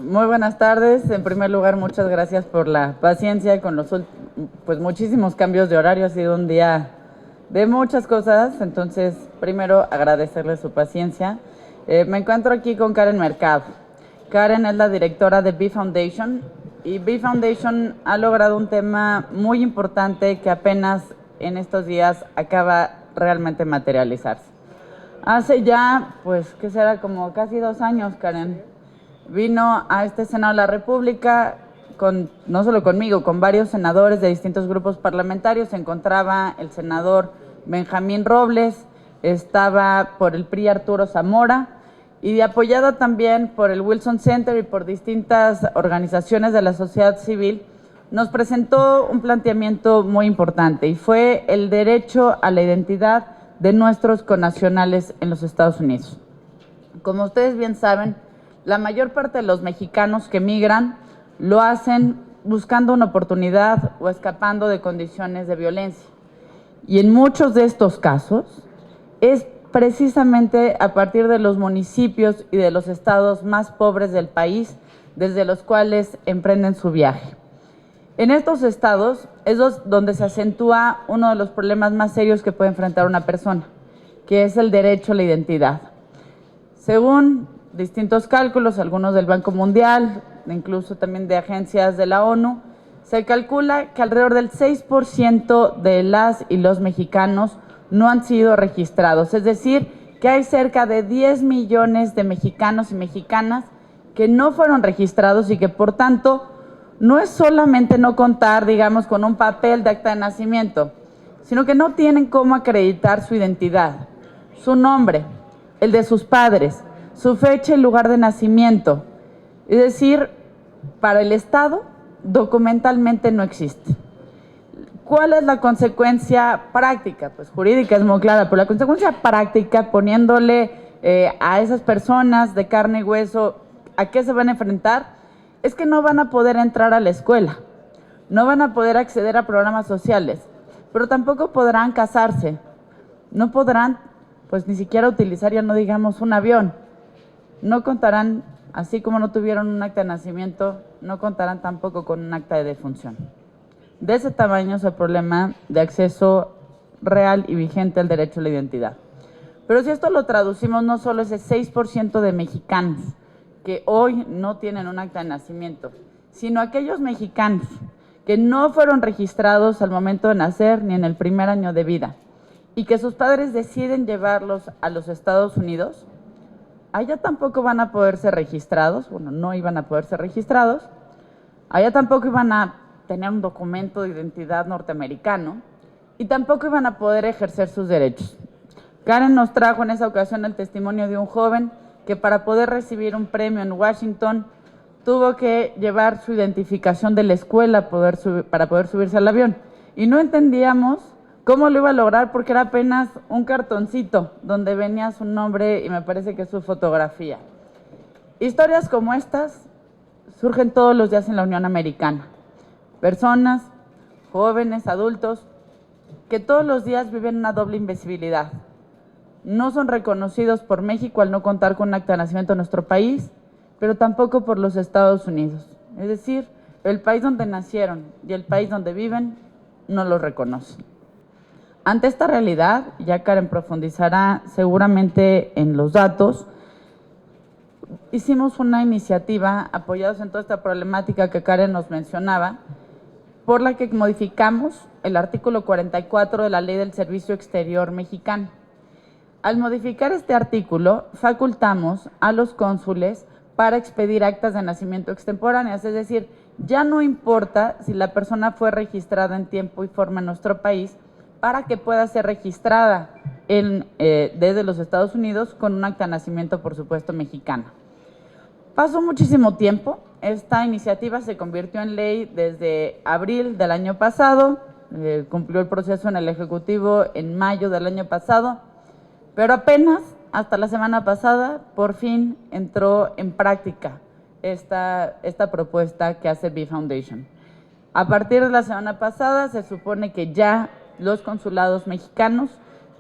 Muy buenas tardes. En primer lugar, muchas gracias por la paciencia con los muchísimos cambios de horario. Ha sido un día de muchas cosas, entonces primero agradecerle su paciencia. Me encuentro aquí con Karen Mercado. Karen es la directora de Bee Foundation y Bee Foundation ha logrado un tema muy importante que apenas en estos días acaba realmente materializarse. Hace ya, ¿qué será? Como casi 2 años, Karen, vino a este Senado de la República, no solo conmigo, con varios senadores de distintos grupos parlamentarios. Se encontraba el senador Benjamín Robles, estaba por el PRI Arturo Zamora, y apoyada también por el Wilson Center y por distintas organizaciones de la sociedad civil, nos presentó un planteamiento muy importante, y fue el derecho a la identidad de nuestros connacionales en los Estados Unidos. Como ustedes bien saben, la mayor parte de los mexicanos que migran lo hacen buscando una oportunidad o escapando de condiciones de violencia. Y en muchos de estos casos es precisamente a partir de los municipios y de los estados más pobres del país desde los cuales emprenden su viaje. En estos estados es donde se acentúa uno de los problemas más serios que puede enfrentar una persona, que es el derecho a la identidad. Según distintos cálculos, algunos del Banco Mundial, incluso también de agencias de la ONU, se calcula que alrededor del 6% de las y los mexicanos no han sido registrados. Es decir, que hay cerca de 10 millones de mexicanos y mexicanas que no fueron registrados y que, por tanto, no es solamente no contar, digamos, con un papel de acta de nacimiento, sino que no tienen cómo acreditar su identidad, su nombre, el de sus padres, su fecha y lugar de nacimiento. Es decir, para el Estado, documentalmente no existe. ¿Cuál es la consecuencia práctica? Pues jurídica es muy clara, pero la consecuencia práctica, poniéndole a esas personas de carne y hueso a qué se van a enfrentar, es que no van a poder entrar a la escuela, no van a poder acceder a programas sociales, pero tampoco podrán casarse, no podrán ni siquiera utilizar, ya no digamos, un avión. No contarán, así como no tuvieron un acta de nacimiento, no contarán tampoco con un acta de defunción. De ese tamaño es el problema de acceso real y vigente al derecho a la identidad. Pero si esto lo traducimos, no solo ese 6% de mexicanos que hoy no tienen un acta de nacimiento, sino aquellos mexicanos que no fueron registrados al momento de nacer ni en el primer año de vida, y que sus padres deciden llevarlos a los Estados Unidos, allá tampoco van a poder ser registrados, no iban a poder ser registrados, allá tampoco iban a tener un documento de identidad norteamericano y tampoco iban a poder ejercer sus derechos. Karen nos trajo en esa ocasión el testimonio de un joven que para poder recibir un premio en Washington tuvo que llevar su identificación de la escuela para poder subirse al avión, y no entendíamos cómo lo iba a lograr porque era apenas un cartoncito donde venía su nombre y me parece que su fotografía. Historias como estas surgen todos los días en la Unión Americana. Personas, jóvenes, adultos, que todos los días viven una doble invisibilidad. No son reconocidos por México al no contar con un acta de nacimiento en nuestro país, pero tampoco por los Estados Unidos. Es decir, el país donde nacieron y el país donde viven no los reconocen. Ante esta realidad, ya Karen profundizará seguramente en los datos, hicimos una iniciativa apoyados en toda esta problemática que Karen nos mencionaba, por la que modificamos el artículo 44 de la Ley del Servicio Exterior Mexicano. Al modificar este artículo, facultamos a los cónsules para expedir actas de nacimiento extemporáneas, es decir, ya no importa si la persona fue registrada en tiempo y forma en nuestro país, para que pueda ser registrada desde los Estados Unidos con un acta de nacimiento, por supuesto, mexicana. Pasó muchísimo tiempo, esta iniciativa se convirtió en ley desde abril del año pasado, cumplió el proceso en el Ejecutivo en mayo del año pasado, pero apenas hasta la semana pasada por fin entró en práctica esta propuesta que hace Bee Foundation. A partir de la semana pasada se supone que ya los consulados mexicanos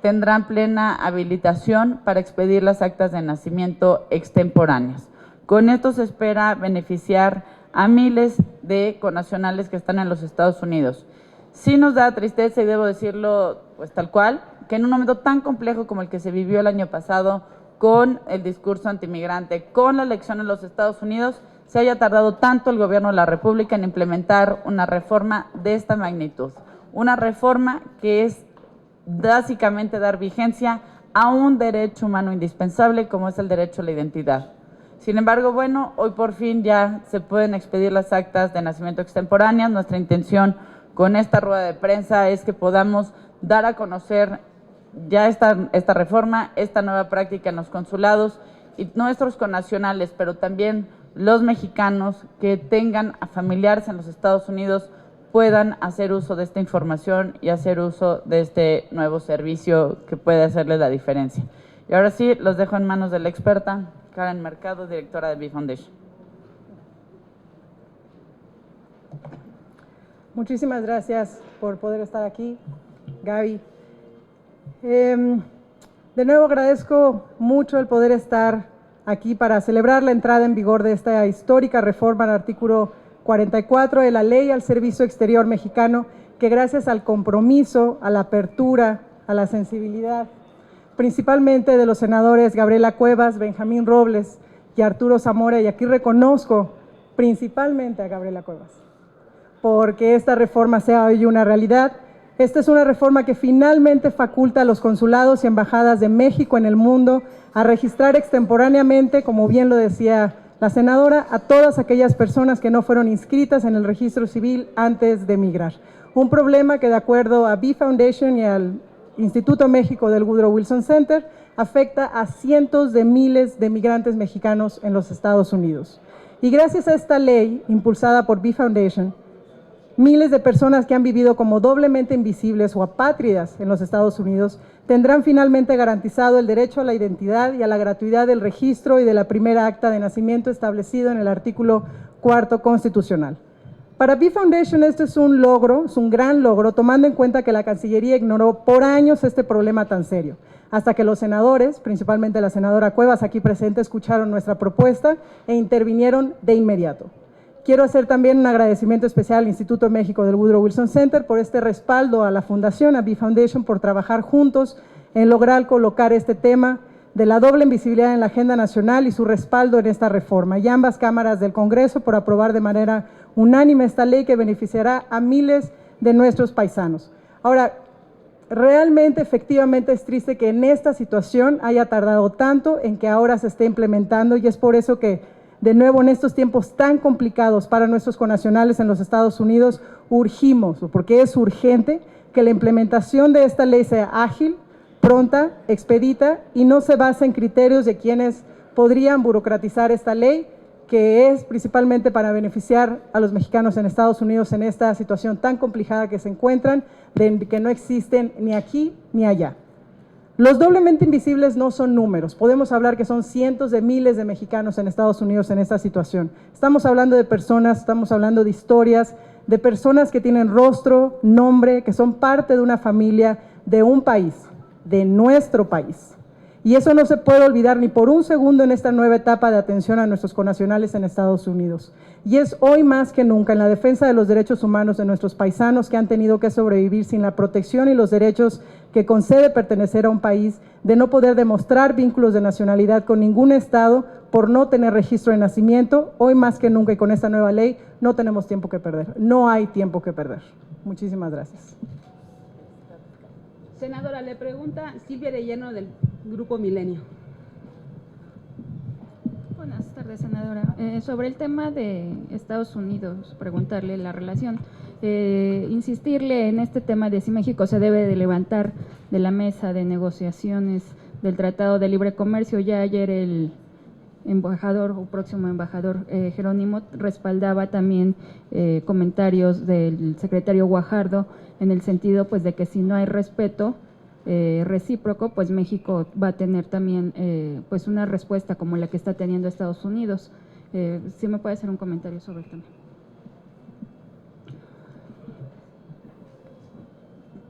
tendrán plena habilitación para expedir las actas de nacimiento extemporáneas, Con esto se espera beneficiar a miles de connacionales que están en los Estados Unidos. Sí nos da tristeza, y debo decirlo pues tal cual, que en un momento tan complejo como el que se vivió el año pasado, con el discurso antimigrante, con la elección en los Estados Unidos, se haya tardado tanto el gobierno de la República en implementar una reforma de esta magnitud. Una reforma que es básicamente dar vigencia a un derecho humano indispensable como es el derecho a la identidad. Sin embargo, bueno, hoy por fin ya se pueden expedir las actas de nacimiento extemporáneas. Nuestra intención con esta rueda de prensa es que podamos dar a conocer ya esta reforma, esta nueva práctica en los consulados, y nuestros connacionales, pero también los mexicanos que tengan a familiares en los Estados Unidos puedan hacer uso de esta información y hacer uso de este nuevo servicio que puede hacerles la diferencia. Y ahora sí, los dejo en manos de la experta Karen Mercado, directora de B-Foundation. Muchísimas gracias por poder estar aquí, Gaby. De nuevo agradezco mucho el poder estar aquí para celebrar la entrada en vigor de esta histórica reforma al artículo 44 de la Ley al Servicio Exterior Mexicano, que gracias al compromiso, a la apertura, a la sensibilidad, principalmente de los senadores Gabriela Cuevas, Benjamín Robles y Arturo Zamora, y aquí reconozco principalmente a Gabriela Cuevas, porque esta reforma sea hoy una realidad. Esta es una reforma que finalmente faculta a los consulados y embajadas de México en el mundo a registrar extemporáneamente, como bien lo decía la senadora, a todas aquellas personas que no fueron inscritas en el registro civil antes de emigrar. Un problema que, de acuerdo a B-Foundation y al Instituto México del Woodrow Wilson Center, afecta a cientos de miles de migrantes mexicanos en los Estados Unidos. Y gracias a esta ley, impulsada por B-Foundation, miles de personas que han vivido como doblemente invisibles o apátridas en los Estados Unidos tendrán finalmente garantizado el derecho a la identidad y a la gratuidad del registro y de la primera acta de nacimiento establecido en el artículo 4 constitucional. Para B-Foundation esto es un logro, es un gran logro, tomando en cuenta que la Cancillería ignoró por años este problema tan serio, hasta que los senadores, principalmente la senadora Cuevas aquí presente, escucharon nuestra propuesta e intervinieron de inmediato. Quiero hacer también un agradecimiento especial al Instituto México del Woodrow Wilson Center por este respaldo a la Fundación, a B-Foundation, por trabajar juntos en lograr colocar este tema de la doble invisibilidad en la agenda nacional y su respaldo en esta reforma, y ambas cámaras del Congreso por aprobar de manera unánime esta ley que beneficiará a miles de nuestros paisanos. Ahora, realmente, efectivamente, es triste que en esta situación haya tardado tanto en que ahora se esté implementando, y es por eso que de nuevo, en estos tiempos tan complicados para nuestros connacionales en los Estados Unidos, urgimos, porque es urgente, que la implementación de esta ley sea ágil, pronta, expedita y no se base en criterios de quienes podrían burocratizar esta ley, que es principalmente para beneficiar a los mexicanos en Estados Unidos en esta situación tan complicada que se encuentran, de que no existen ni aquí ni allá. Los doblemente invisibles no son números, podemos hablar que son cientos de miles de mexicanos en Estados Unidos en esta situación. Estamos hablando de personas, estamos hablando de historias, de personas que tienen rostro, nombre, que son parte de una familia, de un país, de nuestro país. Y eso no se puede olvidar ni por un segundo en esta nueva etapa de atención a nuestros connacionales en Estados Unidos. Y es hoy más que nunca en la defensa de los derechos humanos de nuestros paisanos que han tenido que sobrevivir sin la protección y los derechos que concede pertenecer a un país, de no poder demostrar vínculos de nacionalidad con ningún estado por no tener registro de nacimiento. Hoy más que nunca y con esta nueva ley no tenemos tiempo que perder, no hay tiempo que perder. Muchísimas gracias. Senadora, le pregunta Silvia de Lleno del Grupo Milenio. Buenas tardes, senadora. Sobre el tema de Estados Unidos, preguntarle la relación, insistirle en este tema de si México se debe de levantar de la mesa de negociaciones del Tratado de Libre Comercio. Ya ayer el embajador o próximo embajador Jerónimo respaldaba también comentarios del secretario Guajardo en el sentido pues de que si no hay respeto recíproco, pues México va a tener también pues una respuesta como la que está teniendo Estados Unidos. ¿Sí me puede hacer un comentario sobre el tema?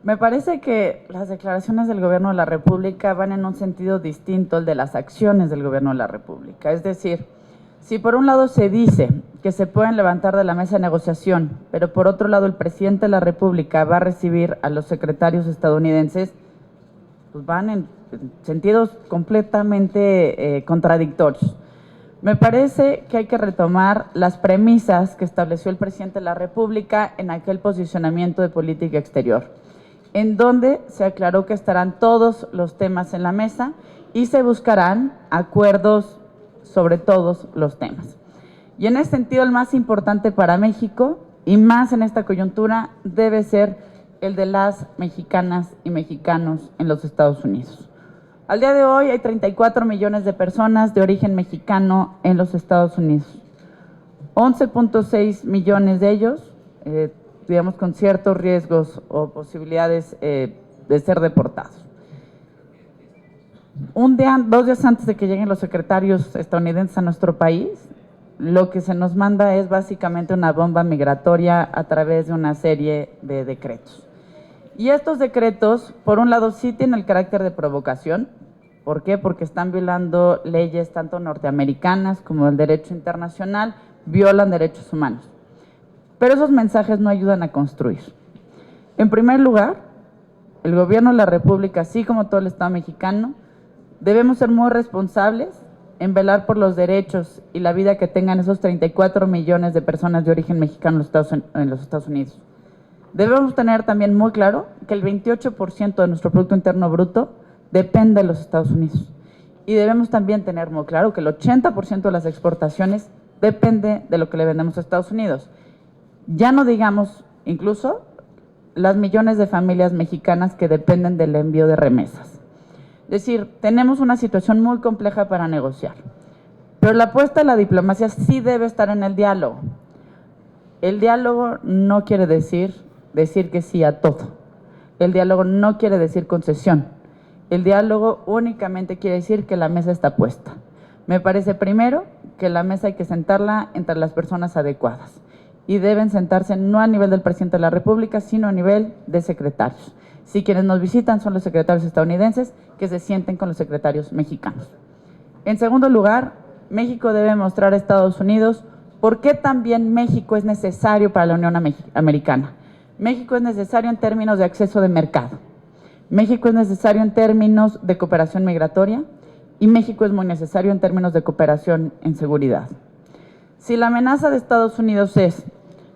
Me parece que las declaraciones del Gobierno de la República van en un sentido distinto al de las acciones del Gobierno de la República. Es decir, Si por un lado se dice que se pueden levantar de la mesa de negociación, pero por otro lado el presidente de la República va a recibir a los secretarios estadounidenses, pues van en sentidos completamente contradictorios. Me parece que hay que retomar las premisas que estableció el presidente de la República en aquel posicionamiento de política exterior, en donde se aclaró que estarán todos los temas en la mesa y se buscarán acuerdos sobre todos los temas. Y en ese sentido, el más importante para México, y más en esta coyuntura, debe ser el de las mexicanas y mexicanos en los Estados Unidos. Al día de hoy hay 34 millones de personas de origen mexicano en los Estados Unidos. 11.6 millones de ellos, digamos, con ciertos riesgos o posibilidades de ser deportados. 2 días antes de que lleguen los secretarios estadounidenses a nuestro país, lo que se nos manda es básicamente una bomba migratoria a través de una serie de decretos. Y estos decretos, por un lado, sí tienen el carácter de provocación. ¿Por qué? Porque están violando leyes tanto norteamericanas como el derecho internacional, violan derechos humanos. Pero esos mensajes no ayudan a construir. En primer lugar, el gobierno de la República, así como todo el Estado mexicano, debemos ser muy responsables en velar por los derechos y la vida que tengan esos 34 millones de personas de origen mexicano en los Estados Unidos. Debemos tener también muy claro que el 28% de nuestro Producto Interno Bruto depende de los Estados Unidos. Y debemos también tener muy claro que el 80% de las exportaciones depende de lo que le vendemos a Estados Unidos. Ya no digamos incluso las millones de familias mexicanas que dependen del envío de remesas. Es decir, tenemos una situación muy compleja para negociar. Pero la apuesta de la diplomacia sí debe estar en el diálogo. El diálogo no quiere decir que sí a todo. El diálogo no quiere decir concesión. El diálogo únicamente quiere decir que la mesa está puesta. Me parece primero que la mesa hay que sentarla entre las personas adecuadas y deben sentarse no a nivel del presidente de la República, sino a nivel de secretarios. Si quienes nos visitan son los secretarios estadounidenses, que se sienten con los secretarios mexicanos. En segundo lugar, México debe mostrar a Estados Unidos por qué también México es necesario para la Unión Americana. México es necesario en términos de acceso de mercado. México es necesario en términos de cooperación migratoria y México es muy necesario en términos de cooperación en seguridad. Si la amenaza de Estados Unidos es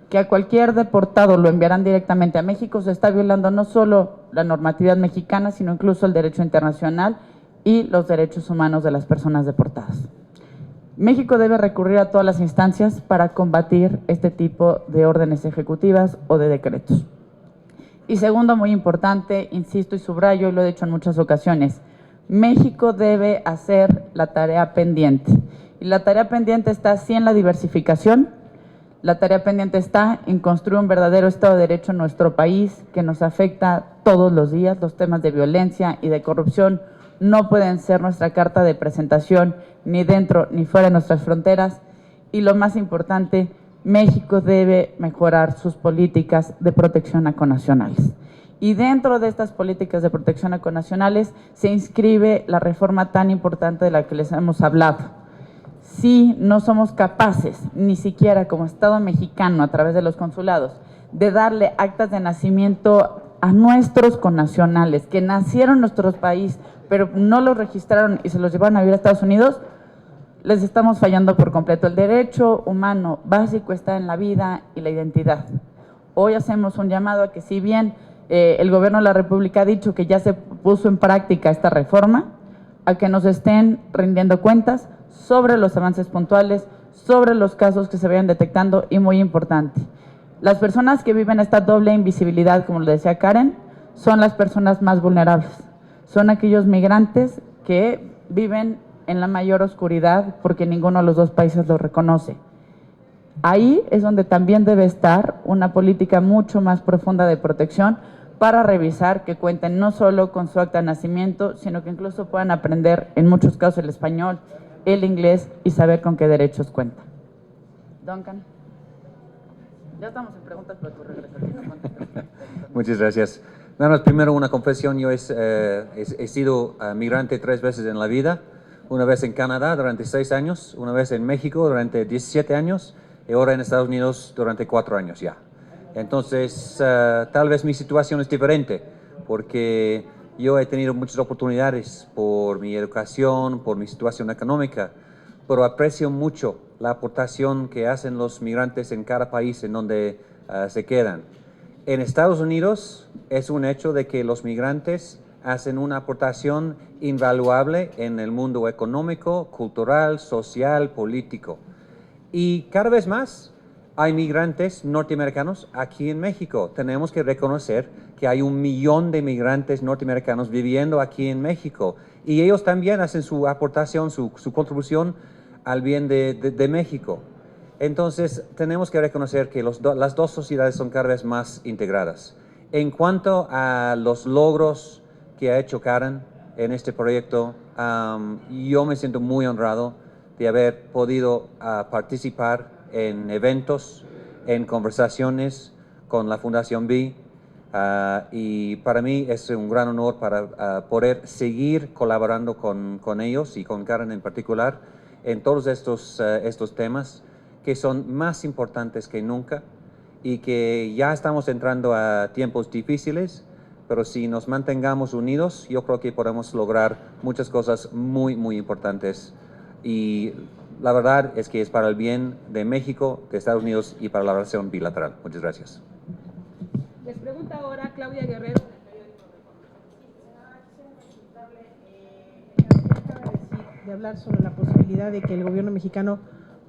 que a cualquier deportado lo enviarán directamente a México, se está violando no solo la normatividad mexicana, sino incluso el derecho internacional y los derechos humanos de las personas deportadas. México debe recurrir a todas las instancias para combatir este tipo de órdenes ejecutivas o de decretos. Y segundo, muy importante, insisto y subrayo, y lo he dicho en muchas ocasiones, México debe hacer la tarea pendiente. Y la tarea pendiente está sí en la diversificación, la tarea pendiente está en construir un verdadero Estado de Derecho en nuestro país que nos afecta todos los días. Los temas de violencia y de corrupción no pueden ser nuestra carta de presentación ni dentro ni fuera de nuestras fronteras. Y lo más importante, México debe mejorar sus políticas de protección a connacionales. Y dentro de estas políticas de protección a connacionales se inscribe la reforma tan importante de la que les hemos hablado. Si no somos capaces, ni siquiera como Estado mexicano, a través de los consulados, de darle actas de nacimiento a nuestros connacionales que nacieron en nuestro país, pero no los registraron y se los llevaron a vivir a Estados Unidos, les estamos fallando por completo. El derecho humano básico está en la vida y la identidad. Hoy hacemos un llamado a que, si bien el gobierno de la República ha dicho que ya se puso en práctica esta reforma, a que nos estén rindiendo cuentas sobre los avances puntuales, sobre los casos que se vayan detectando y, muy importante, las personas que viven esta doble invisibilidad, como lo decía Karen, son las personas más vulnerables. Son aquellos migrantes que viven en la mayor oscuridad porque ninguno de los dos países lo reconoce. Ahí es donde también debe estar una política mucho más profunda de protección para revisar que cuenten no solo con su acta de nacimiento, sino que incluso puedan aprender en muchos casos el español, el inglés y saber con qué derechos cuentan. Duncan. Ya estamos en preguntas, pero tú regresas. Muchas gracias. Nada más, primero una confesión. Yo he sido migrante 3 veces en la vida. una vez en Canadá durante 6 años, una vez en México durante 17 años y ahora en Estados Unidos durante 4 años ya. Entonces, tal vez mi situación es diferente porque yo he tenido muchas oportunidades por mi educación, por mi situación económica, pero aprecio mucho la aportación que hacen los migrantes en cada país en donde se quedan. En Estados Unidos es un hecho de que los migrantes hacen una aportación invaluable en el mundo económico, cultural, social, político. Y cada vez más hay migrantes norteamericanos aquí en México. Tenemos que reconocer que hay 1 millón de migrantes norteamericanos viviendo aquí en México. Y ellos también hacen su aportación, su contribución al bien de México. Entonces, tenemos que reconocer que las dos sociedades son cada vez más integradas. En cuanto a los logros que ha hecho Karen en este proyecto, yo me siento muy honrado de haber podido participar en eventos, en conversaciones con la Fundación B. Y para mí es un gran honor para poder seguir colaborando con ellos y con Karen en particular en todos estos temas que son más importantes que nunca y que ya estamos entrando a tiempos difíciles, pero si nos mantengamos unidos, yo creo que podemos lograr muchas cosas muy, muy importantes. Y la verdad es que es para el bien de México, de Estados Unidos y para la relación bilateral. Muchas gracias. Les pregunta ahora Claudia Guerrero. De hablar sobre la posibilidad de que el gobierno mexicano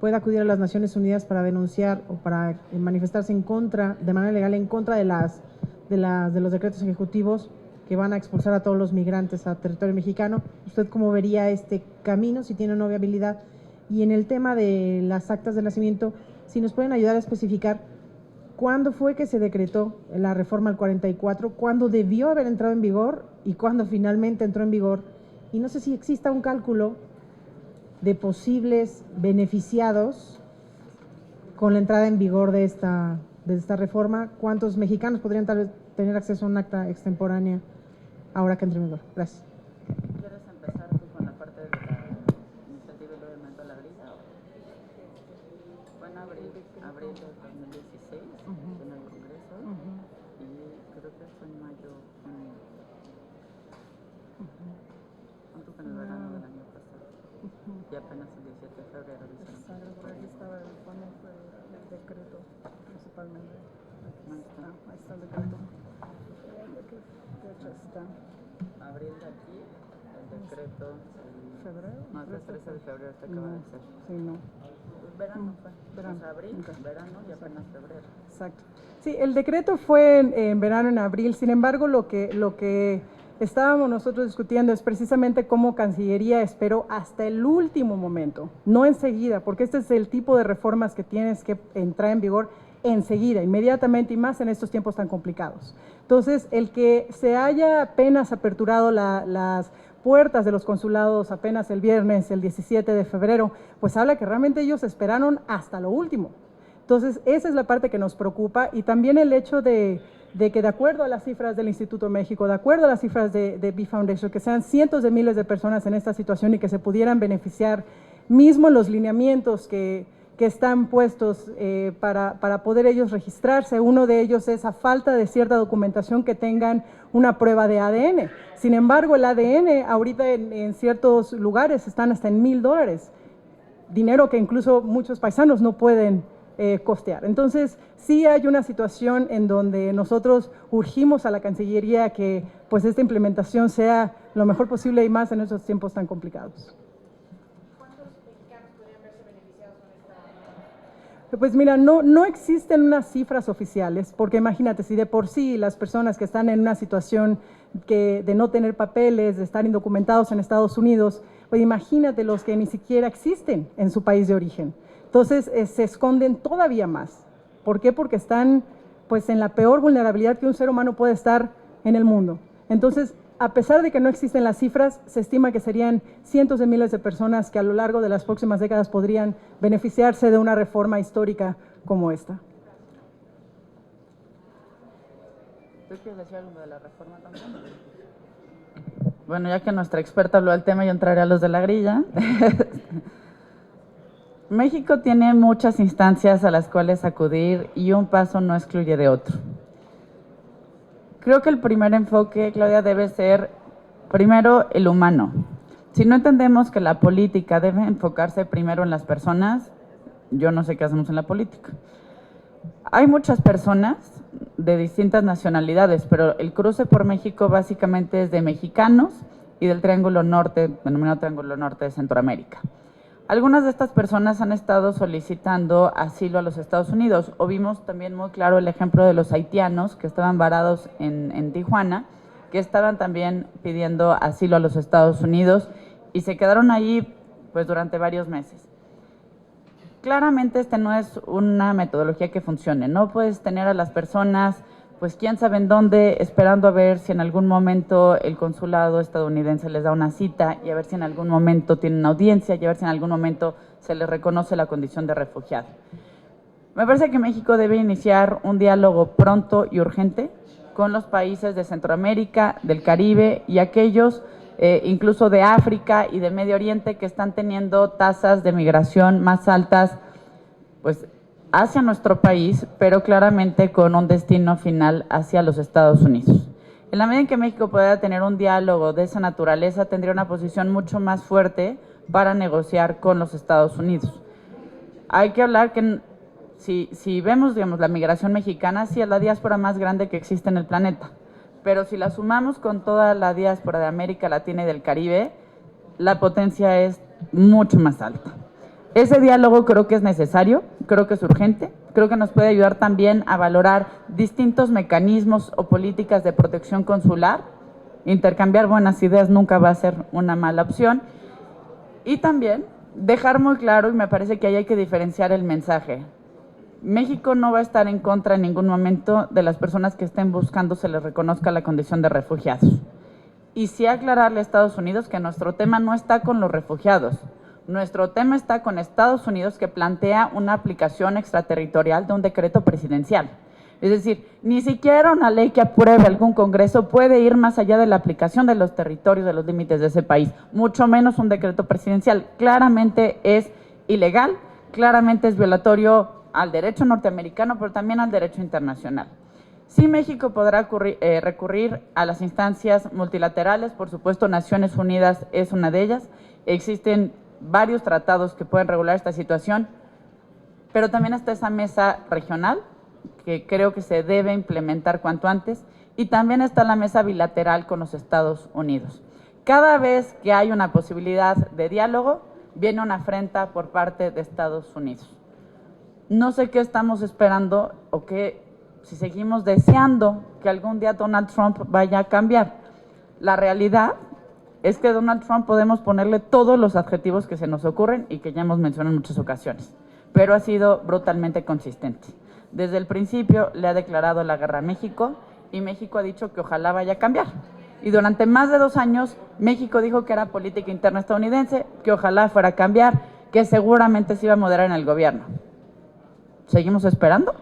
pueda acudir a las Naciones Unidas para denunciar o para manifestarse en contra, de manera legal, en contra de los decretos ejecutivos que van a expulsar a todos los migrantes a territorio mexicano. ¿Usted cómo vería este camino, si tiene o no viabilidad? Y en el tema de las actas de nacimiento, si nos pueden ayudar a especificar cuándo fue que se decretó la reforma al 44, cuándo debió haber entrado en vigor y cuándo finalmente entró en vigor. Y no sé si exista un cálculo de posibles beneficiados con la entrada en vigor de esta reforma. ¿Cuántos mexicanos podrían tal vez tener acceso a un acta extemporánea ahora que entre en vigor? Gracias. ¿Quieres empezar tú con la parte de la iniciativa y luego el la brisa? Fue en abril de 2016 en el Congreso y creo que fue en mayo, junto con el verano del año pasado. Y apenas el 17 de febrero Aquí estaba el decreto principalmente. Ahí está el decreto. Está. Abril de aquí, el decreto. ¿Febrero? No, el 13 de febrero se acaba de hacer. Sí, no. Pues verano fue. Verano. Pues abril, Okay. verano y apenas febrero. Exacto. Sí, el decreto fue en verano, en abril. Sin embargo, lo que estábamos nosotros discutiendo es precisamente cómo Cancillería esperó hasta el último momento, no enseguida, porque este es el tipo de reformas que tienes que entrar en vigor enseguida, inmediatamente, y más en estos tiempos tan complicados. Entonces, el que se haya apenas aperturado las puertas de los consulados apenas el viernes, el 17 de febrero, pues habla que realmente ellos esperaron hasta lo último. Entonces, esa es la parte que nos preocupa, y también el hecho de que de acuerdo a las cifras del Instituto México, de acuerdo a las cifras de B Foundation, que sean cientos de miles de personas en esta situación y que se pudieran beneficiar mismo en los lineamientos que están puestos para poder ellos registrarse. Uno de ellos es a falta de cierta documentación que tengan una prueba de ADN. Sin embargo, el ADN ahorita en ciertos lugares están hasta en $1,000, dinero que incluso muchos paisanos no pueden costear. Entonces, sí hay una situación en donde nosotros urgimos a la Cancillería que pues esta implementación sea lo mejor posible y más en estos tiempos tan complicados. ¿Cuántos mexicanos podrían verse beneficiados con esta? Pues mira, no existen unas cifras oficiales, porque imagínate, si de por sí las personas que están en una situación de no tener papeles, de estar indocumentados en Estados Unidos, pues imagínate los que ni siquiera existen en su país de origen. Entonces, se esconden todavía más. ¿Por qué? Porque están pues en la peor vulnerabilidad que un ser humano puede estar en el mundo. Entonces, a pesar de que no existen las cifras, se estima que serían cientos de miles de personas que a lo largo de las próximas décadas podrían beneficiarse de una reforma histórica como esta. ¿Tú quieres decir algo de la reforma también? Bueno, ya que nuestra experta habló del tema, yo entraré a los de la grilla. México tiene muchas instancias a las cuales acudir y un paso no excluye de otro. Creo que el primer enfoque, Claudia, debe ser primero el humano. Si no entendemos que la política debe enfocarse primero en las personas, yo no sé qué hacemos en la política. Hay muchas personas de distintas nacionalidades, pero el cruce por México básicamente es de mexicanos y del Triángulo Norte, denominado Triángulo Norte de Centroamérica. Algunas de estas personas han estado solicitando asilo a los Estados Unidos, o vimos también muy claro el ejemplo de los haitianos que estaban varados en Tijuana, que estaban también pidiendo asilo a los Estados Unidos y se quedaron ahí pues durante varios meses. Claramente no es una metodología que funcione, no puedes tener a las personas pues quién sabe en dónde, esperando a ver si en algún momento el consulado estadounidense les da una cita y a ver si en algún momento tienen audiencia y a ver si en algún momento se les reconoce la condición de refugiado. Me parece que México debe iniciar un diálogo pronto y urgente con los países de Centroamérica, del Caribe y aquellos incluso de África y de Medio Oriente que están teniendo tasas de migración más altas pues hacia nuestro país, pero claramente con un destino final hacia los Estados Unidos. En la medida en que México pueda tener un diálogo de esa naturaleza, tendría una posición mucho más fuerte para negociar con los Estados Unidos. Hay que hablar que si vemos, digamos, la migración mexicana, sí es la diáspora más grande que existe en el planeta, pero si la sumamos con toda la diáspora de América Latina y del Caribe, la potencia es mucho más alta. Ese diálogo creo que es necesario, creo que es urgente, creo que nos puede ayudar también a valorar distintos mecanismos o políticas de protección consular. Intercambiar buenas ideas nunca va a ser una mala opción. Y también dejar muy claro, y me parece que ahí hay que diferenciar el mensaje. México no va a estar en contra en ningún momento de las personas que estén buscando se les reconozca la condición de refugiados. Y sí aclararle a Estados Unidos que nuestro tema no está con los refugiados. Nuestro tema está con Estados Unidos, que plantea una aplicación extraterritorial de un decreto presidencial. Es decir, ni siquiera una ley que apruebe algún congreso puede ir más allá de la aplicación de los territorios, de los límites de ese país, mucho menos un decreto presidencial. Claramente es ilegal, claramente es violatorio al derecho norteamericano, pero también al derecho internacional. Sí, México podrá recurrir a las instancias multilaterales, por supuesto, Naciones Unidas es una de ellas. Existen varios tratados que pueden regular esta situación, pero también está esa mesa regional que creo que se debe implementar cuanto antes, y también está la mesa bilateral con los Estados Unidos. Cada vez que hay una posibilidad de diálogo, viene una afrenta por parte de Estados Unidos. No sé qué estamos esperando o si seguimos deseando que algún día Donald Trump vaya a cambiar. La realidad es que Donald Trump podemos ponerle todos los adjetivos que se nos ocurren y que ya hemos mencionado en muchas ocasiones, pero ha sido brutalmente consistente. Desde el principio le ha declarado la guerra a México y México ha dicho que ojalá vaya a cambiar. Y durante más de 2 años México dijo que era política interna estadounidense, que ojalá fuera a cambiar, que seguramente se iba a moderar en el gobierno. ¿Seguimos esperando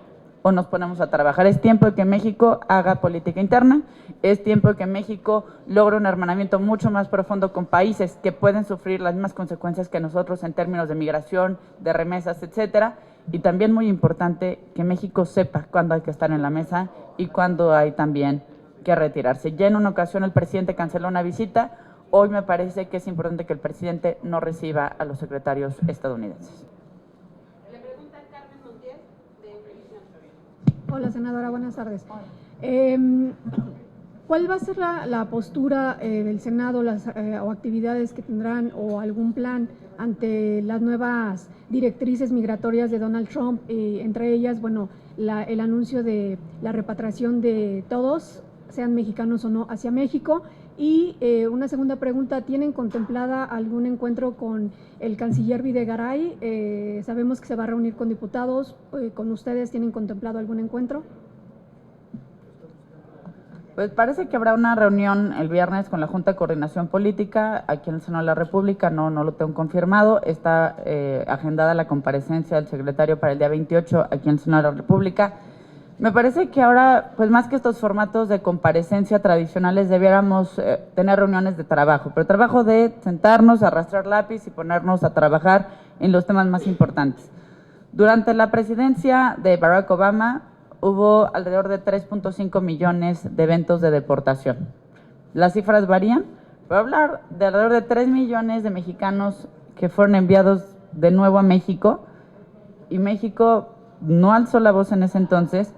o nos ponemos a trabajar? Es tiempo de que México haga política interna, es tiempo de que México logre un hermanamiento mucho más profundo con países que pueden sufrir las mismas consecuencias que nosotros en términos de migración, de remesas, etcétera. Y también muy importante que México sepa cuándo hay que estar en la mesa y cuándo hay también que retirarse. Ya en una ocasión el presidente canceló una visita, hoy me parece que es importante que el presidente no reciba a los secretarios estadounidenses. Hola, senadora, buenas tardes. ¿Cuál va a ser la postura del Senado o actividades que tendrán o algún plan ante las nuevas directrices migratorias de Donald Trump? Entre ellas, bueno, el anuncio de la repatriación de todos, sean mexicanos o no, hacia México. Y una segunda pregunta, ¿tienen contemplada algún encuentro con el canciller Videgaray? Sabemos que se va a reunir con diputados, ¿con ustedes tienen contemplado algún encuentro? Pues parece que habrá una reunión el viernes con la Junta de Coordinación Política aquí en el Senado de la República, no lo tengo confirmado. Está agendada la comparecencia del secretario para el día 28 aquí en el Senado de la República. Me parece que ahora, pues más que estos formatos de comparecencia tradicionales, debiéramos tener reuniones de trabajo, pero trabajo de sentarnos, arrastrar lápiz y ponernos a trabajar en los temas más importantes. Durante la presidencia de Barack Obama hubo alrededor de 3.5 millones de eventos de deportación. Las cifras varían, pero hablar de alrededor de 3 millones de mexicanos que fueron enviados de nuevo a México, y México no alzó la voz en ese entonces,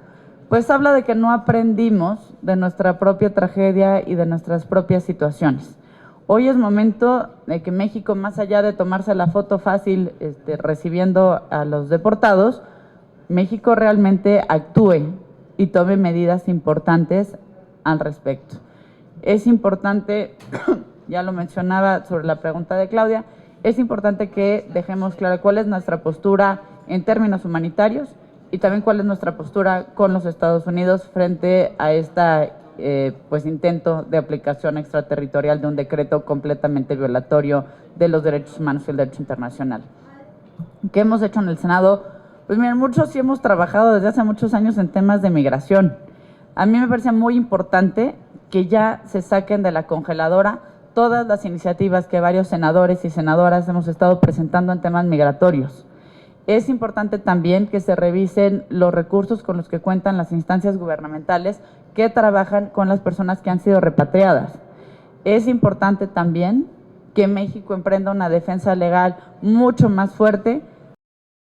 pues habla de que no aprendimos de nuestra propia tragedia y de nuestras propias situaciones. Hoy es momento de que México, más allá de tomarse la foto fácil recibiendo a los deportados, México realmente actúe y tome medidas importantes al respecto. Es importante, ya lo mencionaba sobre la pregunta de Claudia, es importante que dejemos claro cuál es nuestra postura en términos humanitarios y también cuál es nuestra postura con los Estados Unidos frente a este intento de aplicación extraterritorial de un decreto completamente violatorio de los derechos humanos y el derecho internacional. ¿Qué hemos hecho en el Senado? Pues miren, muchos sí hemos trabajado desde hace muchos años en temas de migración. A mí me parece muy importante que ya se saquen de la congeladora todas las iniciativas que varios senadores y senadoras hemos estado presentando en temas migratorios. Es importante también que se revisen los recursos con los que cuentan las instancias gubernamentales que trabajan con las personas que han sido repatriadas. Es importante también que México emprenda una defensa legal mucho más fuerte